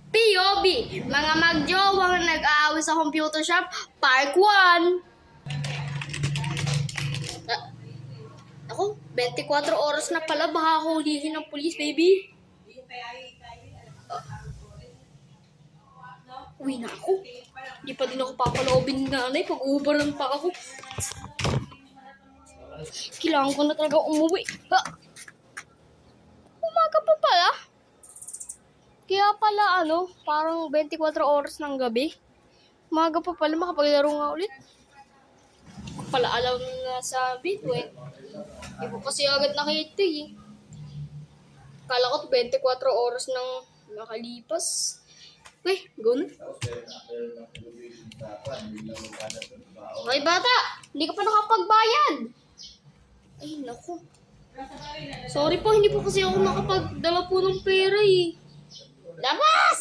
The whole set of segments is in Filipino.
POB, mga magjowang nag-aaway sa computer shop, Park 1. Ako, 24 oras na pala, baka hulihin ng pulis, baby. Uwi na ako. Hindi pa din ako papaloobin ng nanay pag uubaran pa ako. Kailangan ko na talaga umuwi. Ha? Umaga pa pala. Kaya pala parang 24 oras ng gabi. Umaga pa pala, makapaglaro nga ulit. Pala alam na sa Bitwin. Hindi ko kasi agad nakita eh. Kala ko 24 oras nang nakalipas. Okay, go na. Okay, bata! Hindi ka pa nakapagbayad! Ay, naku. Sorry po, hindi po kasi ako nakapagdala po ng pera eh. Labas!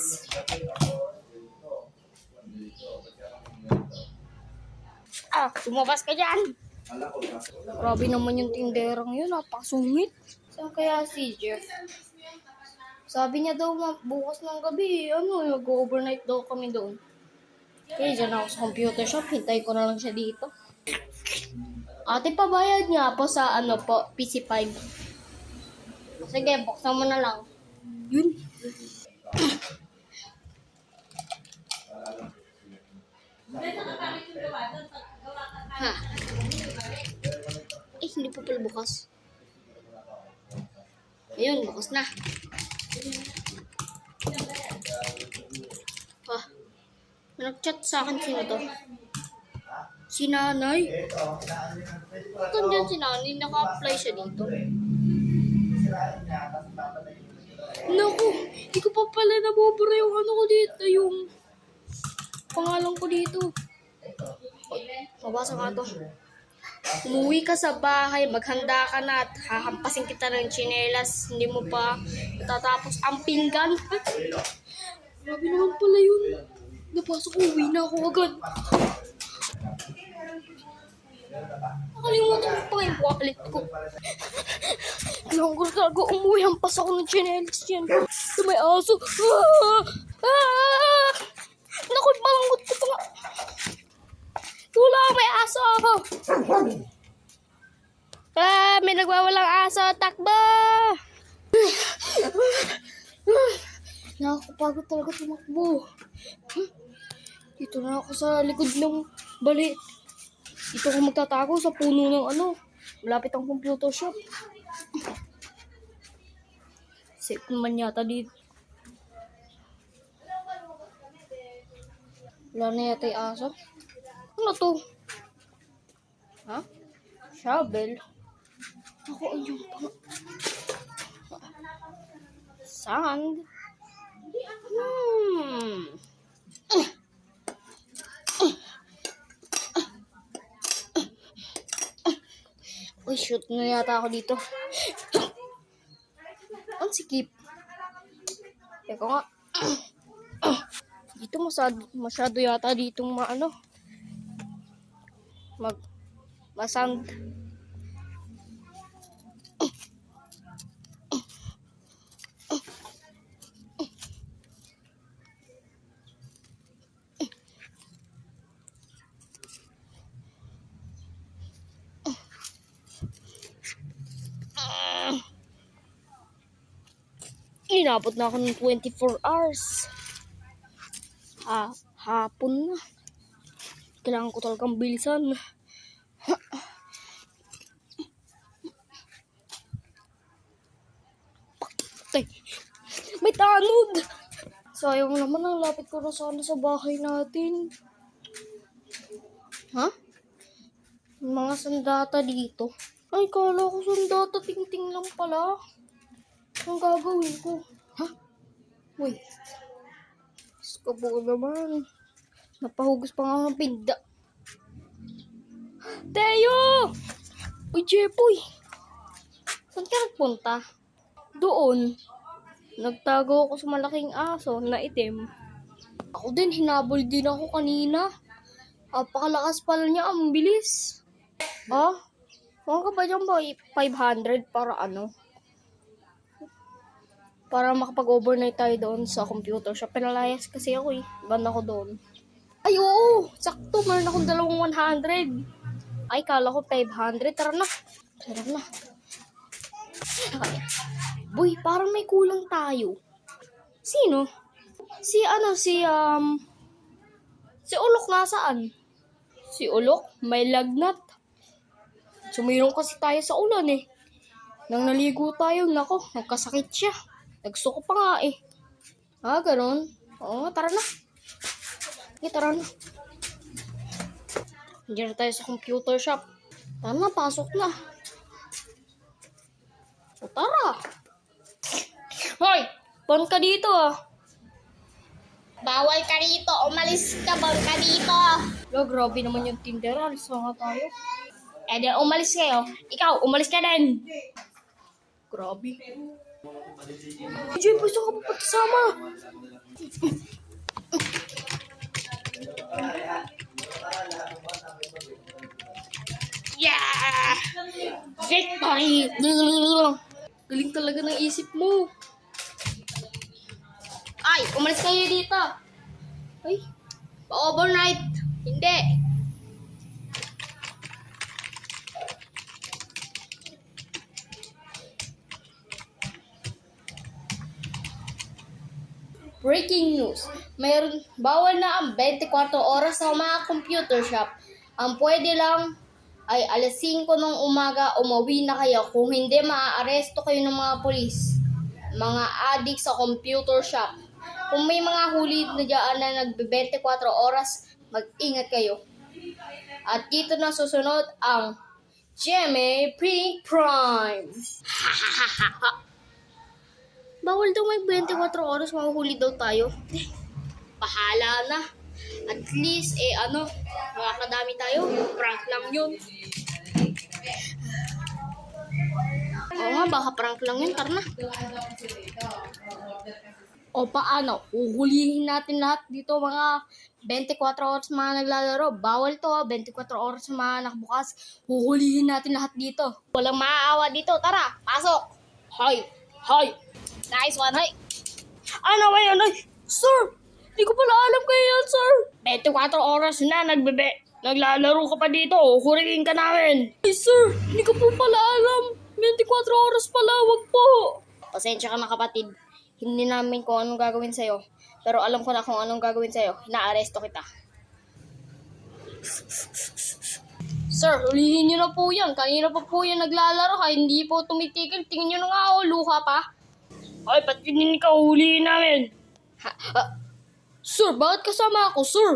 Lumabas ka dyan! Grabe naman yung tinderang yun, napakasungit. Saan kaya si Jeff? Sabi niya daw, bukas ng gabi, mag-overnight daw kami doon. Kaya dyan ako sa computer shop, hintay ko na lang siya dito. Ate, pabayad niya po sa PC5. Sige, buksan mo na lang. Yun. Ha? Hindi pa pala bukas. Ayun, bukas na. Nag-chat sa akin sino to? Si nanay. Bakit dyan si nanay? Naka-apply siya dito. Naku, hindi ko pa pala nabubura yung ko dito, yung pangalan ko dito. Mabasa ka to. Umuwi ka sa bahay, maghanda ka na at hahampasin kita ng tsinelas. Hindi mo pa natatapos ang pinggan. Grabe naman pala yun. Napasok ko, uwi na ako agad. Nakalimutan ko pa yung wallet ko. Kailangan ko talaga umuwi. Hampas ako ng tsinelas yan. Ito may aso. Naku, balangot ko pa nga. Wala, may aso ako. May nagwawalang aso. Takbo! Nakakapagod talaga tumakbo. Dito na ako sa likod ng balit. Dito ako magtatago sa puno ng malapit ang computer shop. Safe naman yata dito. Wala na yata yung aso. Ano to? Ha? Shovel? Ako ayun pa. Sand? Uy, shoot na yata ako dito. Ang sikip. Teka nga. Dito masyado yata ditong masand. Inabot na ako ng 24 hours. Hapon na. Kailangan ko talagang bilisan. May tanod! Sayang naman, ang lapit ko na sana sa bahay natin. Ha? Mga sandata dito. Ay, kala ko sandata, ting-ting lang pala. Ang gagawin ko? Ha? Wait. Skabo naman. Napahugas pa nga ng pinda. Teo! Uy, Jepoy! Saan ka nagpunta? Doon. Nagtago ako sa malaking aso na itim. Ako din, hinabol din ako kanina. Napakalakas pala niya, ang bilis. Huwag ka ba dyan ba 500 para Para makapag-overnight tayo doon sa computer shop. Pinalayas kasi ako eh. Ban ako doon. Ay oo! Sakto, meron akong 100. Ay, kala ko 500. Tara na. Tara na. Ay, boy, parang may kulang tayo. Sino? Si Ulok nasaan? Si Ulok? May lagnat. Sumirong kasi tayo sa ulan eh. Nang naligo tayo, nako, nagkasakit siya. Nagsuko pa nga eh. Ah, ganun. Oo, tara na. Okay, tara na. Diyan na tayo sa computer shop. Tara na, pasok na. O, tara. Hoy, bon ka dito ah. Bawal ka rito. Umalis ka, bawal ka dito. Lo, grabe naman yung Tinder. Alis na nga tayo. Eh, di umalis kayo. Ikaw, umalis ka din. Grabe. Jay, gusto ka pa pagkasama. Yeah! Victory! Galing talaga ng isip mo. Ay, umalis kayo dito. Ay, Pa-overnight. Hindi. breaking news. Bawal na ang 24 oras sa mga computer shop. Ang pwede lang ay alas 5 ng umaga umuwi na kayo. Kung hindi, maaaresto kayo ng mga polis. Mga adik sa computer shop. Kung may mga huli na dyan na nagbe-24 oras, mag-ingat kayo. At dito na susunod ang GMA Pink Prime. Bawal daw may 24 oras, mahuhuli daw tayo. Bahala na. At least, makakadami tayo. Prank lang yun. Oo nga, baka prank lang yun. Tara na. O paano? Uhulihin natin lahat dito mga 24 oras mga naglalaro. Bawal to, 24 oras mga nakabukas. Uhulihin natin lahat dito. Walang maaawa dito. Tara, pasok. Hoy! Hoy! Nice one, hoy. Ano ba yun? Ay, sir! Di ko pala alam kayo yan, sir. 24 oras na naglalaro ka pa dito. Huriin ka namin. Ay, sir! Di ko po pala alam. 24 oras pala, wag po. Pasensya ka na, kapatid. Hindi namin kung anong gagawin sa'yo. Pero alam ko na kung anong gagawin sa'yo. Inaaresto kita. Sir, hulihin nyo na po yan. Kanina pa po yan naglalaro. Kaya hindi po tumitigil. Tingin nyo na nga ako, luha pa. Ay, ba't hindi ka huliin namin? Sir, bakit kasama ako, sir?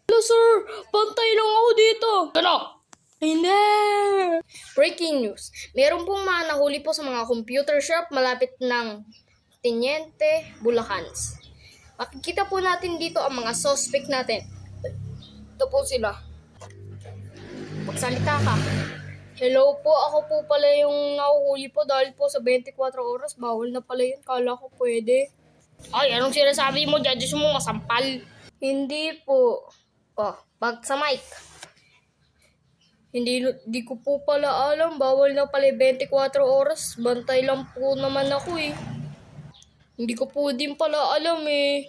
Hello, sir. Pantay lang ako dito. Ano? Hindi. Breaking news. Meron pong mga nahuli po sa mga computer shop malapit ng Teniente, Bulacan. Makikita po natin dito ang mga suspect natin. Ito po sila. Magsalita ka. Hello po, ako po pala yung nahuhuli po dahil po sa 24 oras. Bawal na pala yun. Kala ko pwede. Ay, anong sinasabi mo? Judges mo masampal. Hindi po. Oh, bag sa mic. Hindi ko po pala alam. Bawal na pala 24 oras. Bantay lang po naman ako eh. Hindi ko po din pala alam eh.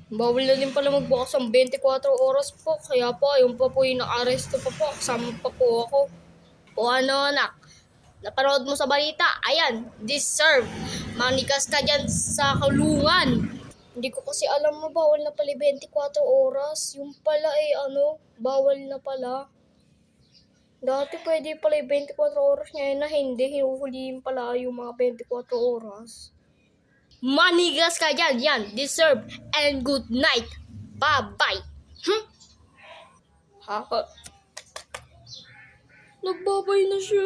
Bawal na din pala magbukas ang 24 oras po. Kaya po, ayun pa po yung naka-aresto pa po. Kasama pa po ako. O ano, anak? Napanood mo sa balita? Ayan, deserve. Manikas ka dyan sa kulungan. Hindi ko kasi alam mo, bawal na pala 24 oras. Yung pala bawal na pala. Dati pwede pala 24 oras, ngayon na hindi. Hinuhulihin pala yung mga 24 oras. Manigas ka dyan. Yan, deserve. And good night. Bye-bye. Ha? Nagbabay na siya.